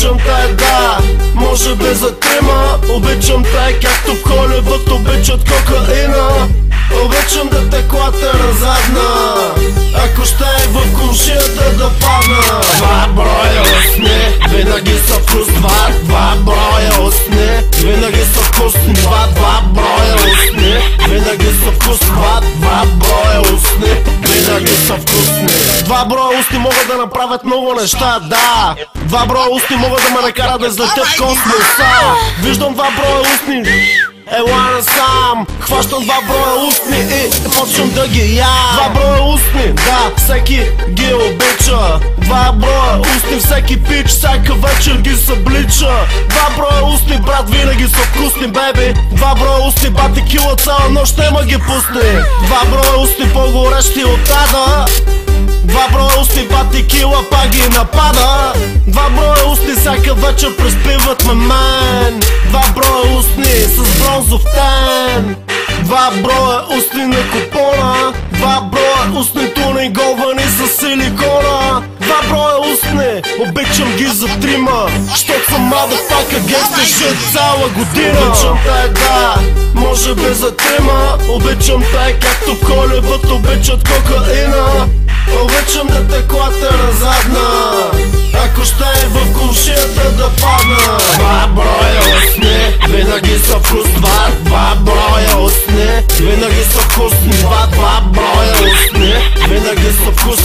Обичам те, да, може би за трима. Обичам те, както в Холивуд обичат кокаина. Обичам да те клатя на задна, ако ще е в кумшията да падна. Два броя устни, винаги са вкус. Два броя устни, винаги са вкусни. Два броя устни, винаги са вкус. Два броя устни, винаги са вкусни. Два броя устни могат да направят много неща, да. Два броя устни могат да ме накарат да излетя в космоса. Виждам два броя устни, ела насам, хващам два броя устни и почвам да ги ям. Два броя устни, да, всеки ги обича. Два броя устни, всеки пич, всяка вечер ги съблича. Два броя устни, брат, винаги са вкусни, беби. Два броя устни, бати кила цяла нощ, нема ги пусни. Два броя устни, по-горещи от ада. Два броя устни, бати кила, пак ги напада. Два броя устни, всяка вечер преспиват ме мен. Два броя устни с бронзов тен. Два броя устни на купона. Два броя устни тунинговани с силикона. Два броя устни, обичам ги за трима, щот съм motherfucker gangsta shit цяла година. Обичам те, да, може би за трима. Обичам те, както в Холивуд обичат кокаина. Обичам да те клатя на задна, ако ще е в кумшията да падна. Два броя устни, винаги са вкус. Два броя устни, винаги са вкусни. Два броя устни, винаги са вкус.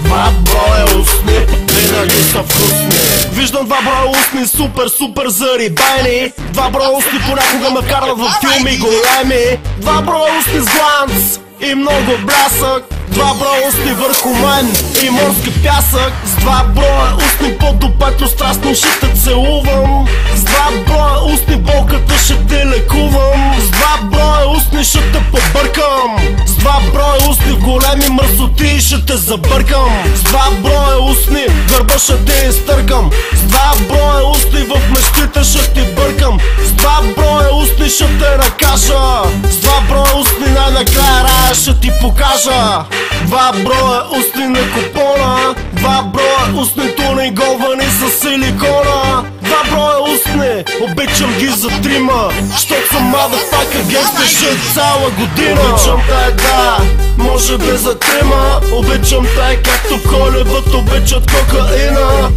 Два броя устни, винаги са вкусни. Виждам два броя устни, супер зарибени. Два броя устни понякога ме вкарват в филми големи. Два броя устни с гланц и много блясък. Два броя устни върху мен и морски пясък. С два броя устни под дупето страстно ще те целувам. С два броя устни болката ще те лекувам. С два броя устни ще те побъркам. С два броя устни в големи мърсоти ще те забъркам. С два броя устни гърба ще те изтъркам. С два броя устни в мечтите ще ти бъркам. С два броя устни ще те накажа. С два броя устни най-накрая рая ще ти покажа. Два броя устни на купона. Два броя устни тунинговани с силикона. Два броя устни, обичам ги за трима, щот съм motherfucker gangsta shit цяла година. Обичам те, да, може би за трима. Обичам те, както в Холивуд обичат кокаина.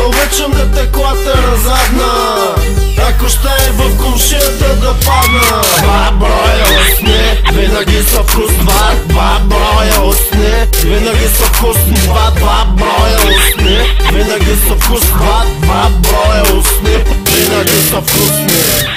Обичам да те клатя на задна, ако ще е в кумшията да падна. Два броя устни, винаги са вкус. Два броя устни, винаги са вкусни. Два броя устни, винаги са вкус. Два броя устни, винаги са вкусни.